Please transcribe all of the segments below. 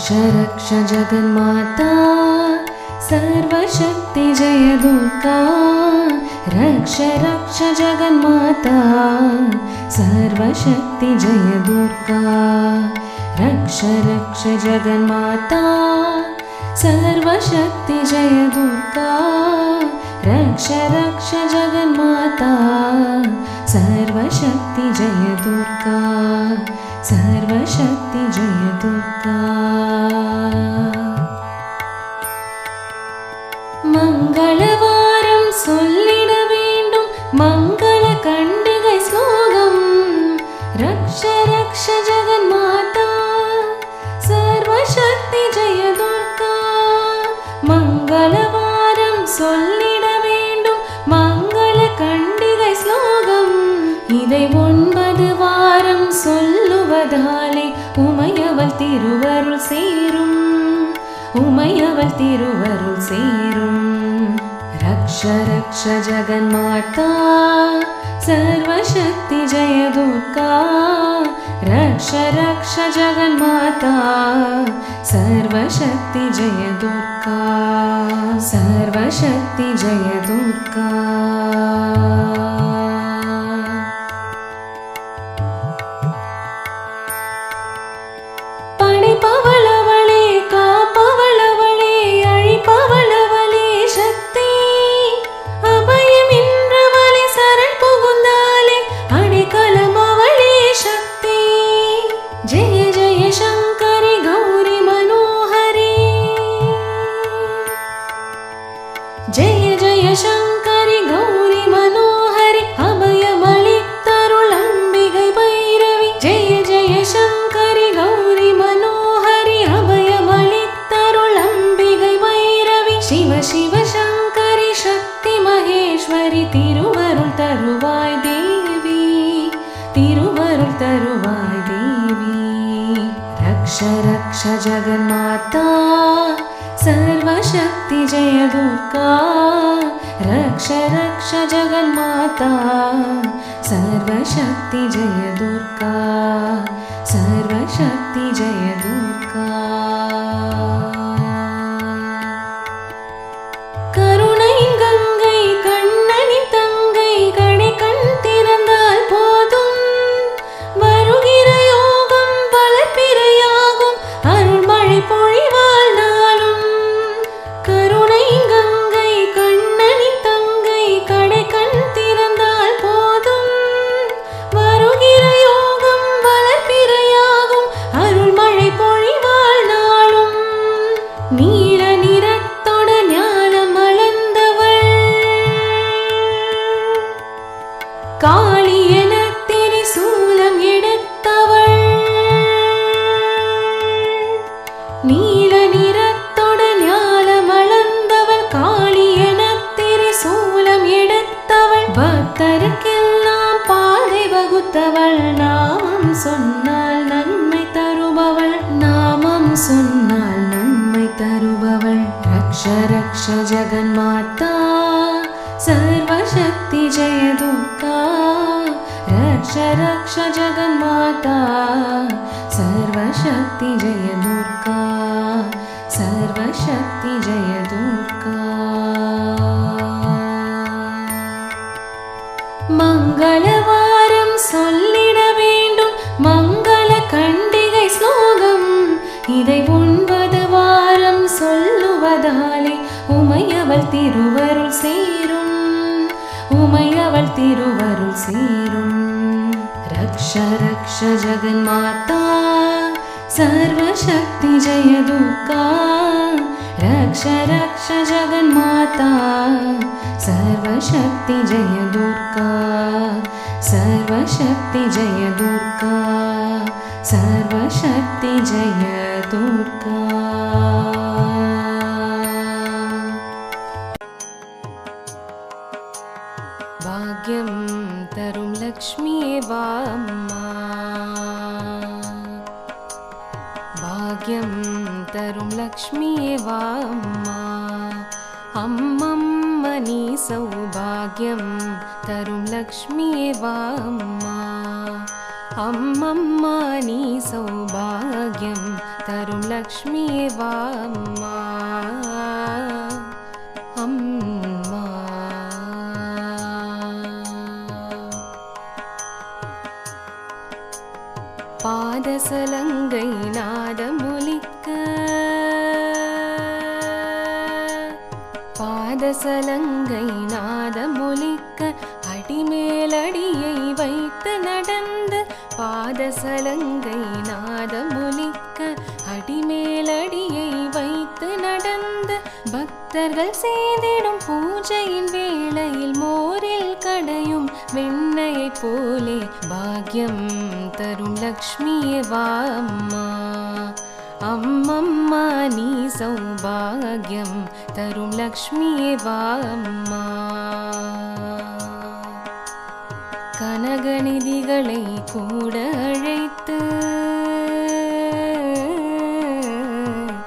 रक्ष जगन्माता सर्वशक्ति जय दुर्गा रक्ष जगन्माता सर्वशक्ति जय दुर्गा रक्ष जगन्माता सर्वशक्ति जय दुर्गा रक्ष जगन्माता सर्वशक्ति जय दुर्गा सर्वशक्ति जय दुर्गा मंगलवारम சொல்லிட வேண்டும் मंगल கண்டிகை ஸ்லோகம் रक्ष जगन्माता सर्वशक्ति जय दुर्गा मंगलवारम சொல்லிட வேண்டும் मंगल கண்டிகை ஸ்லோகம் இதை 9 வாரம் சொல்லுவதாலே உமையவள் திருவருள் சேரும் உமையவள் திருவருள் சேரும் रक्ष जगन्माता सर्वशक्ति जय दुर्गा रक्ष जगन्माता सर्वशक्ति जय दुर्गा सर्वशक्ति जय दुर्गा जय जय शंकरि गौरी मनोहरि अभयमளித்தருளம்பிகை भैरवी जय जय शंकरि गौरी मनोहरि अभयमளித்தருளம்பிகை भैरवी शिव शिव शंकरि शक्ति महेश्वरी तिरुवरुள் தருவாய் देवी तिरुवरुள் தருவாய் देवी रक्ष जगन्माता सर्वशक्ति जय दुर्गा रक्ष जगन्माता सर्वशक्ति जय दुर्गा सर्वशक्ति जय दुर्गा करुणै गंगै कण्णनि तंगै कणै कண் திறந்தால் போதும் வருகிற யோகம் வளர்பிறையாகும் அருள்மழை பொழிவாள் நாளும் நீல நிறத்தோட ஞானம் அளந்தவள் காளி என திரிசூலம் எடுத்தவள் நீல நிறத்தோட ஞானம் அளந்தவள் காளி என திரிசூலம் எடுத்தவள் பக்தருக்கெல்லாம் பாதை வகுத்தவள் நாமம் சொன்னால் நன்மை தருபவள் நாமம் சொன்னால் तरुबवள் रक्ष जगन्माता सर्वशक्ति जय दुर्गा रक्ष जगन्माता सर्वशक्ति जय दुर्गा सर्वशक्ति जय दुर्गा मंगलवारम சொல்லிட வேண்டும் मंगल கண்டிகை ஸ்லோகம் இதை 9 வாரம் சொல்லுவதாலே உமையவள் திருவருள் சேரும் உமையவள் திருவருள் சேரும் रक्ष जगन्माता सर्वशक्ति जय दुर्गा रक्ष जगन्माता सर्वशक्ति जय दुर्गा सर्वशक्ति जय दुर्गा सर्वशक्ति जय दुर्गा भाग्यं तरुं लक्ष्मीये वा अम्मा भाग्यं तरुं लक्ष्मीये वा अम्मा अम्मनी सौभाग्यं तरुं लक्ष्मीये वा अम्मा அம்மம்மா நீ சௌபாகியம் தரும் லக்ஷ்மியே வா அம்மா. அம்மா பாதசலங்கை நாதமொலிக்க, பாதசலங்கை நாதமொலிக்க அடிமேலடியை வைத்து நடந்து, பாதசலங்கை நாதமொலிக்க அடிமேலடியை வைத்து நடந்து, பக்தர்கள் செய்திடும் பூஜையின் வேளையில் மோரில் கடையும் வெண்ணையைப் போலே பாக்யம் தரும் லக்ஷ்மியே வா அம்மா. அம்மம்மா நீ சௌபாகியம் தரும் லக்ஷ்மியே வா அம்மா. கனகநிதிகளை கூட அழைத்து,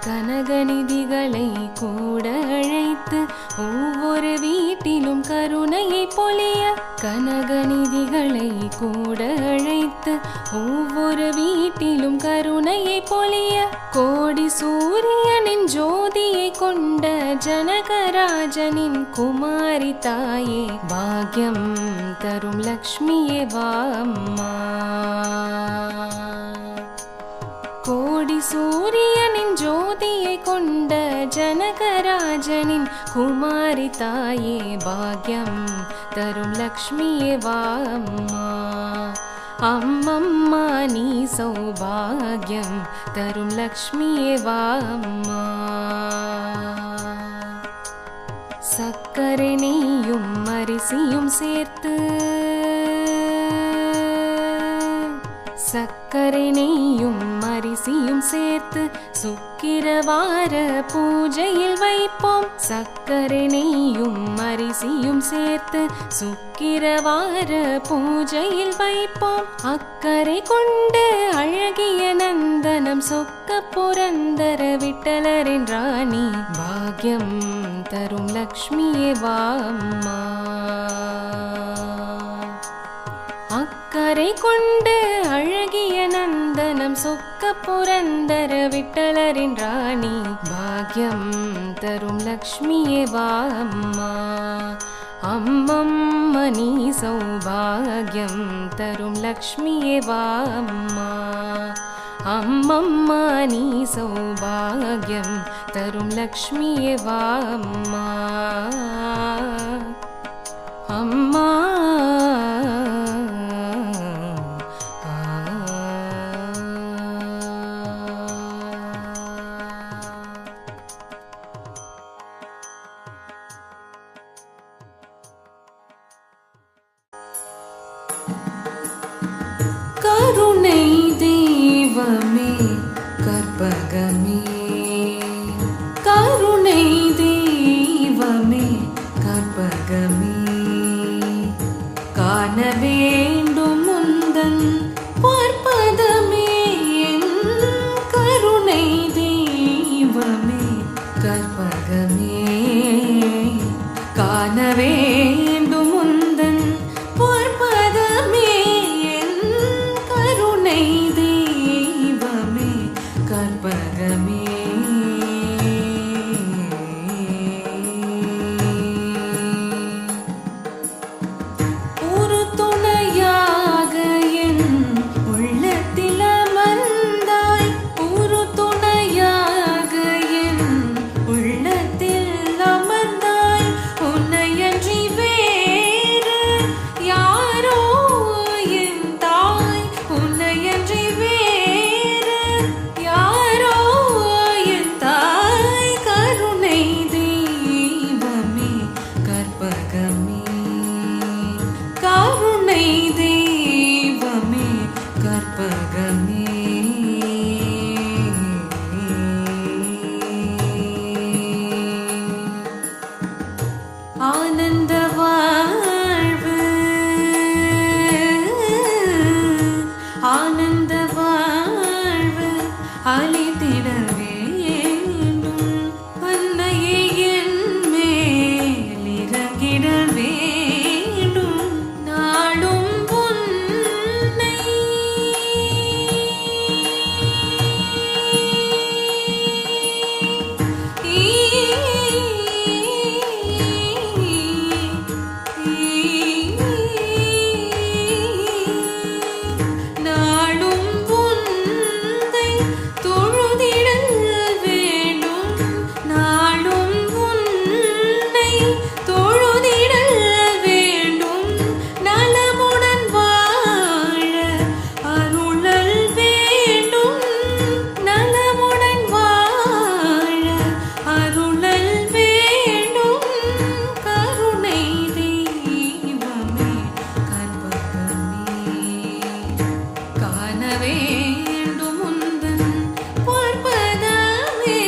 கனகநிதிகளை கூட அழைத்து ஒவ்வொரு வீட்டிலும் கருணையை பொழிய, கனகநிதிகளை கூட அழைத்து ஒவ்வொரு வீட்டிலும் கருணையை பொழிய, கோடி சூரியனின் ஜோதியை கொண்ட ஜனகராஜனின் குமாரி தாயே பாக்யம் தரும் லக்ஷ்மியே வா அம்மா. கோடி சூரியனின் ஜோதியை கொண்ட ஜனகராஜனின் குமாரி தாயே பாக்யம் தரும் லக்ஷ்மியே வா அம்மா. அம்மம்மா நீ சௌபாகியம் தரும் லக்ஷ்மியே வா அம்மா. சக்கரை நெய்யும் அரிசியும் சேர்த்து, சக்கரை நெய்யும் அரிசியும் சேர்த்து சுக்கிரவார பூஜையில் வைப்போம். சக்கரை நெய்யும் அரிசியும் சேர்த்து சுக்கிரவார பூஜையில் வைப்போம். அக்கறை கொண்டு அழகிய நந்தனம் சொக்க புரந்தர விட்டலரின் ராணி பாக்யம் தரும் லக்ஷ்மியே வா அம்மா. அக்கறை கொண்டு அழகிய நந்தனம் சொக்க புரந்தர விட்டலரின் ராணி பாக்யம் தரும் லக்ஷ்மியே வா அம்மா. அம்மம்மா நீ சௌபாகியம் தரும் லக்ஷ்மியே வா அம்மா. அம்மம்மா நீ சௌபாகியம் தரும் லக்ஷ்மியே வா அம்மா. அம்மா கருணை தெய்வமே கற்பகமே, கருணை தெய்வமே கற்பகமே, காண வேண்டும் முந்தன் பார்ப்பதமே. என் கருணை தெய்வமே கற்பகமே, காண வேண்டும் முந்தன் பார்ப்பதமே. என் கருணை தெய்வமே கற்பகமே. ஒரு துணையாக என் உள்ளத்தில் அமர்ந்தாய், ஒரு துணையாக என் உள்ளத்தில் அமர்ந்தாய். உன்னையன்றி வேறு யாரோ என் தாய், உன்னையன்றி வேறு யாரோ என் தாய். கருணை தெய்வமே கற்பகமே, கருணை தெய்வமே கற்பகமே. ஆனந்த வாழ்வு, ஆனந்த வாழ்வு அளித்திட வேண்டும். அன்னையே என் மேல் இறங்கிட வேண்டும். நாடும் உன்னை வேண்டும் உந்தன் பொற்பதமே.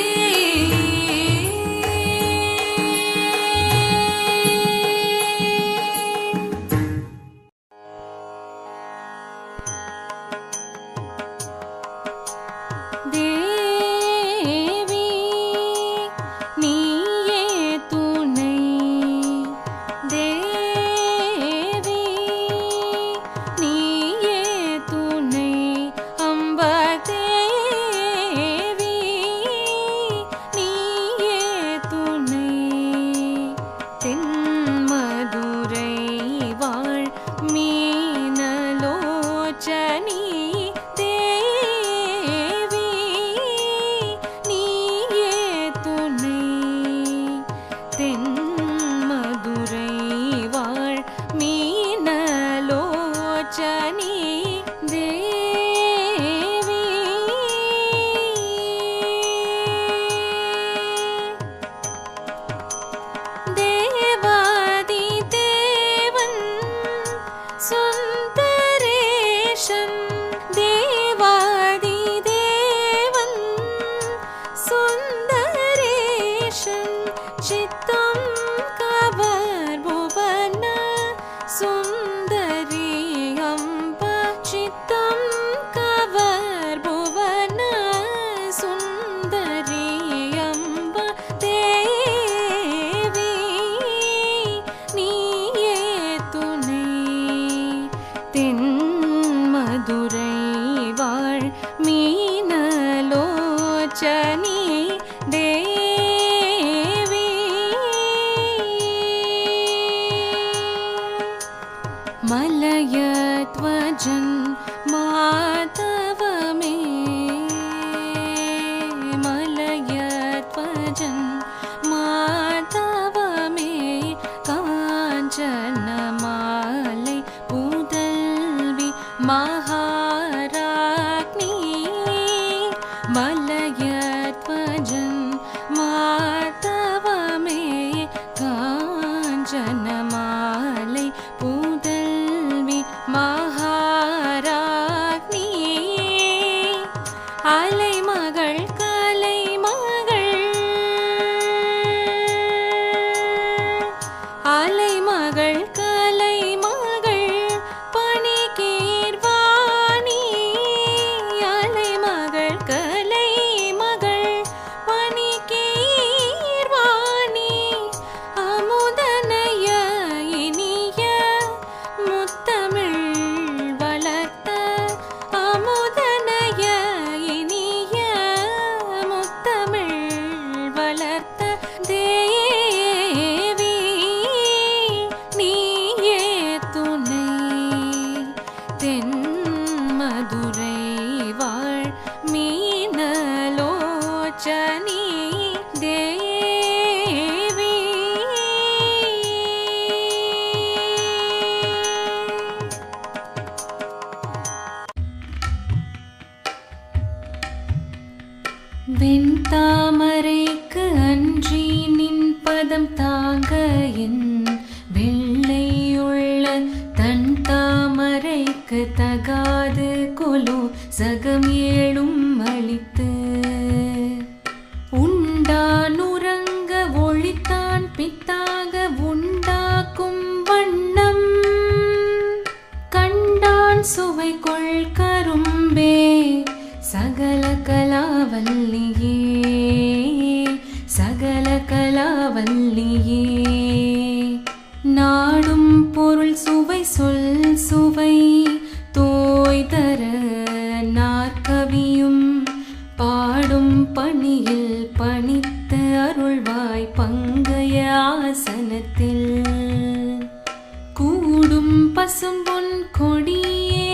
தேவி நீயே துணை, தேவி நீயே துணை, அம்ப தேவி நீயே துணை. தென்மதுரை வாழ் மீனலோச்சனி தேவி நீயே துணை. தென்மதுரை வாழ் மீனலோச்சனி தேவி. தேவாதி தேவன் சுந்தரேஷன், தேவாதி தேவன் சுந்தரேஷன், சித்தம் கவர்புவன சுந்தரி அம்ப, சித்தம் கவர்புவன சுந்தரி அம்ப. தேவி நீயே துணை, தென்மதுரை வாழ் மீனலோச்சனி தேவி. மலயத்வஜன் மாதவமே, மலயத்வஜன் மாதவமே, காஞ்சன மாலை புதல்வி மகாராக்னி. மலயத்வஜன் மாதவமே, காஞ்சன மாலை புதல்வி மகாராக்னி. அலைமகள் கலைமகள், அலைமகள் கலைமகள் பனிகீர்வாணி. அலைமகள் கலைமகள் பனிகீர்வாணி. அமுதனைய இனிய முத்தமிழ் வளர்த்த, அமுதனைய இனிய முத்தமிழ் வளர்த்த தேவி நீயே துணை. தென்மதுரை வாழ் மீனலோச்சனி தேவி. வெண்தாமரைக்கு அன்றி நின் பதம் தாங்க என் வெள்ளையுள்ள தன் தாமரைக்கு தகாது கொலோ சகம் ஏழும் அளித்து. உண்டான் உறங்க ஒழித்தான் பித்தாக உண்டாக்கும் வண்ணம், கண்டான் சுவை கொள் கரும்பே சகல கலாவல்லியே, சகல கலாவல்லியே. நாடும் பொருள் சுவை சொல் சுவை தோய்தர நாற்கவியும் பாடும் பணியில் பணித்து அருள்வாய் பங்கய ஆசனத்தில். கூடும் பசும்பொன் கொடியே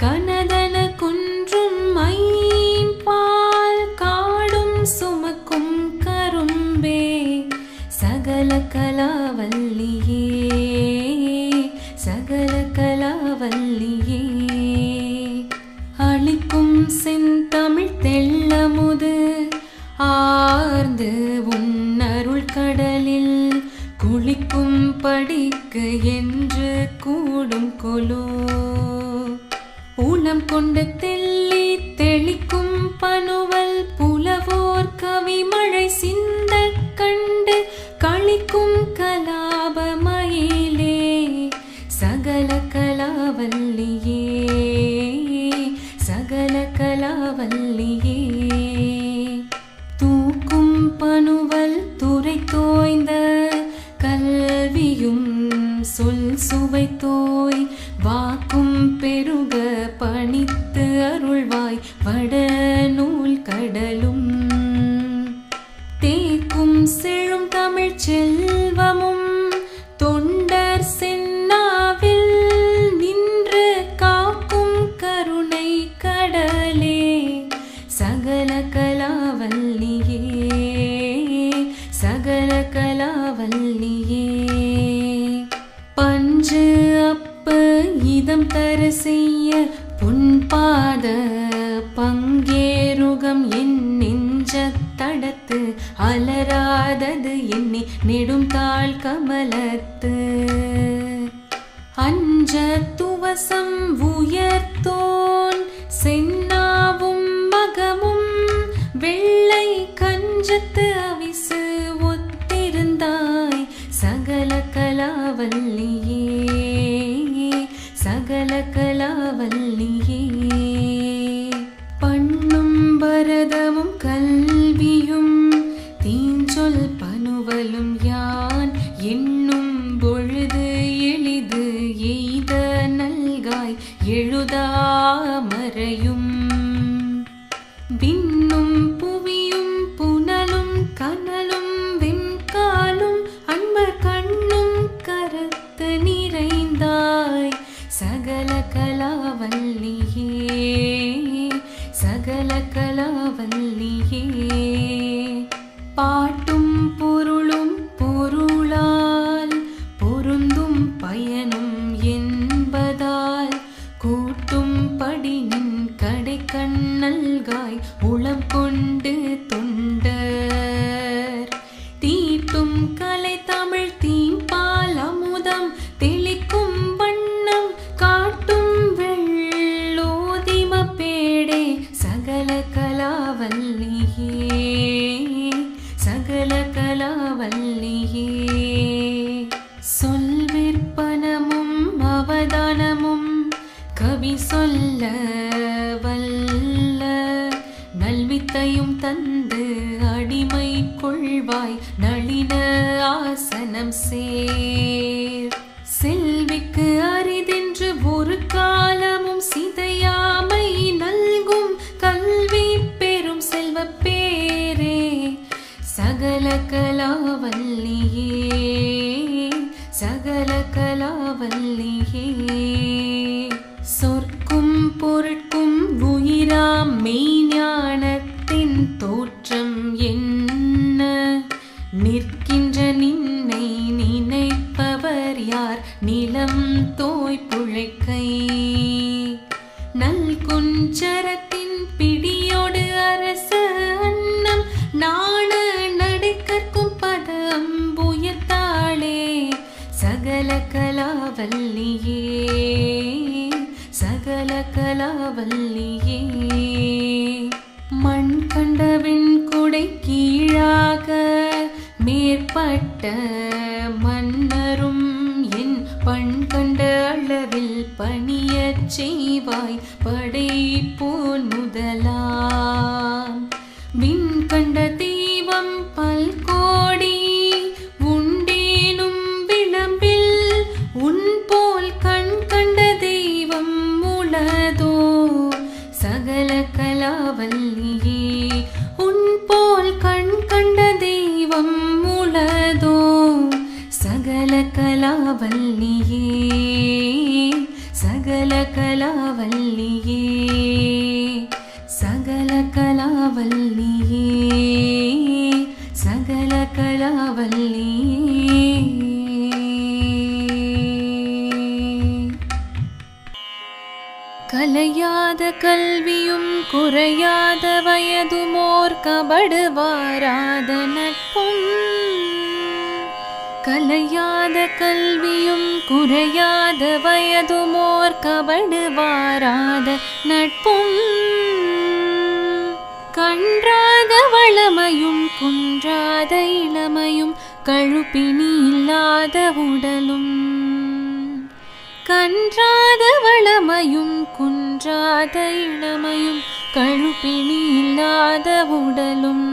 கனதன குன்றும் ஐம்பால் காடும் சுமக்கும் கரும்பே சகல கலாவல்லியே, சகல கலாவல்லியே. அளிக்கும் செந்தமிழ் தெள்ளமுது ஆர்ந்து உன்னருள் கடலில் குளிக்கும் படிக்கு என்று கூடும் கொலோ. உல மனம் கொண்டு தெள்ளி தெளிக்கும் பனுவல் புலவோர் கவிமழை சிந்த கண்டு களிக்கும் கலாபமயிலே சகல கலாவல்லியே சகல கலாவல்லியே தூக்கும் பனுவல் துரை தோய்ந்த கல்வியும் சொல் சுவை தோய் வாக்கும் பெருக பணித்து அருள்வாய் வட நூல் கடலும் தேக்கும் செழும் தமிழ் செல்வமும் தொண்டர் சென்னாவில் நின்று காக்கும் கருணை கடலே சகல கலாவல்லியே சகல கலாவல்லியே பஞ்சு அப்பு இதம் தர செய்ய பொன்பாத பங்கேருகம் என் நெஞ்ச தடத்து அலராதது எண்ணி நெடும் தாழ் கமலத்து அஞ்ச துவசம் உயர்த்தோன் சென்னாவும் மகமும் வெள்ளை கஞ்சத்து அவிசு ஒத்திருந்தாய் சகல கலாவல்லியே சகல கலாவல்லியே பண்ணும் பரதமும் கல்வியும் தீஞ்சொல் பனுவலும் யான் என்னும் பொழுது எளிது எய்த நல்காய் எழுதாமறையும் விண்ணும் புவியும் புனலும் கனலும் வெண்காலும் அன்பர் கண்ணும் கரத்து நிறைந்தாய் சகல கலாவல்லியே சகல கலாவல்லியே பாட்டும் பொருளும் பொருளால் பொருந்தும் பயனும் என்பதால் கூட்டும் படினின் கடை கண்ணல்காய் உளம் கொண்டு தொண்டர் தீட்டும் கலை தமிழ் தீம்பால் அமுதம் தெளிக்கும் வண்ணம் காட்டும் வெள்ளோதிம பேடே சகல கலாவல்லியே சகல கலாவல்லியே சொல் விற்பனமும் அவதானமும் கவி சொல்ல வல்ல நல்வித்தையும் தந்து அடிமை கொள்வாய் நளின ஆசனம் சேர் செல்விக்கு அரிதென்று ஒரு காலமும் சிதையாமை நல்கும் கல்வி பெரும் செல்வ பேரே சகல கலாவல்லியே சகல கலாவல்லியே சொற்கும் பொருட்கும் உயிராம் மெய்ஞானத்தின் தோற்றம் என்ன நிற்கின்ற நின்னை நினைப்பவர் யார் நிலம் தோய் புழைக்கை நல் குஞ்சரத்தின் பிடியோடு அரச அன்னம் நாண நடை கற்கும் பதம்புயத்தாளே சகல கலாவல்லியே சகல கலாவல்லியே மண் கண்டவின் குடை கீழாக மேற்பட்ட மன்னரும் என் பண் கண்ட அளவில் பணியச் செய்வாய் படைப்போன் முதலாம் விண் கண்ட தெய்வம் பல்கோடி உண்டேனும் விளம்பில் உன் போல் கண் கண்ட தெய்வம் உளதோ சகல கலாவல்லியே உன் போல் கண் கண்ட தெய்வம் உளதோ சகல கலாவல்லியே சகல கலாவல்லியே சகல கலாவல்லியே சகல கலாவல்லியே கலையாத கல்வியும் குறையாத வயதுமோர் கபடு வாராத நட்பும் கலையாத கல்வியும் குறையாத வயதுமோர் கபடு வாராத நட்பும் கன்றாத வளமையும் குன்றாத இளமையும் கழுப்பினி இல்லாத உடலும் கன்றாத வளமையும் குன்றாத இளமையும் கழுப்பினி இல்லாத உடலும்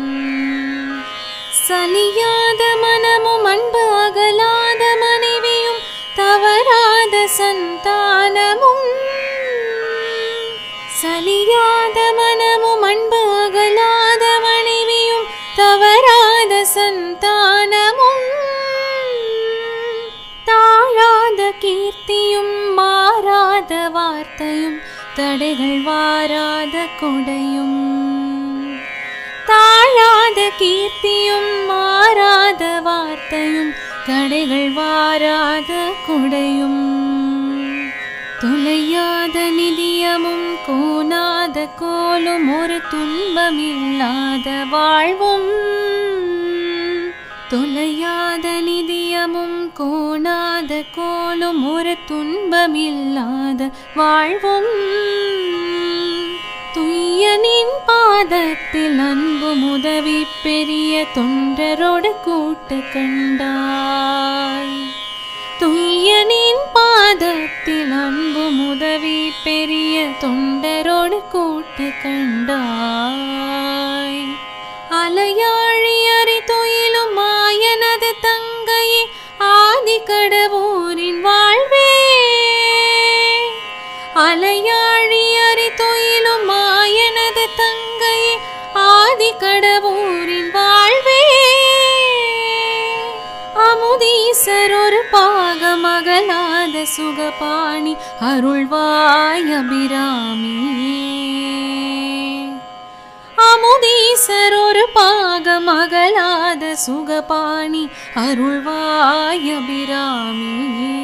சலியாத மனமும் அன்பு அகலாத மனைவியும் தவறாத சந்தானமும் சலியாத மனமும் அன்பு அகலாத மனைவியும் தவறாத சந்தானமும் தாழாத கீர்த்தியும் மாறாத வார்த்தையும் தடைகள் வாராத கொடையும் தாழாத கீர்த்தியும் மாறாத வார்த்தையும் தடைகள் வாராத கொடையும் தொலையாத நிதியமும் கோணாத கோலும் ஒரு துன்பமில்லாத வாழ்வும் தொலையாத நிதியமும் கோணாத கோலும் ஒரு துன்பமில்லாத வாழ்வும் துய்யனின் பாதத்தில் அன்பும் உதவி பெரிய தொண்டரோடு கூட்டு கண்டாய் துய்யனின் பாதத்தில் அன்பும் உதவி பெரிய தொண்டரோடு கூட்டு கண்டாய் அலையாழி அறி தொயிலும் மாயனது தங்கையே ஆதி கடவுரின் வாழ்வே அலையாழி அறி தொயிலும் மாயனது தங்கையே ஆதி கடவுரின் வாழ்வே அமுதீசர் ஒரு பாகம் அகலாத சுகபாணி அருள்வாய் அபிராமியே அமுதீசர் ஒரு பாகம் அகலாத சுகபாணி அருள்வாய் அபிராமியே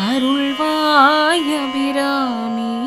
அருள்வாய் அபிராமியே.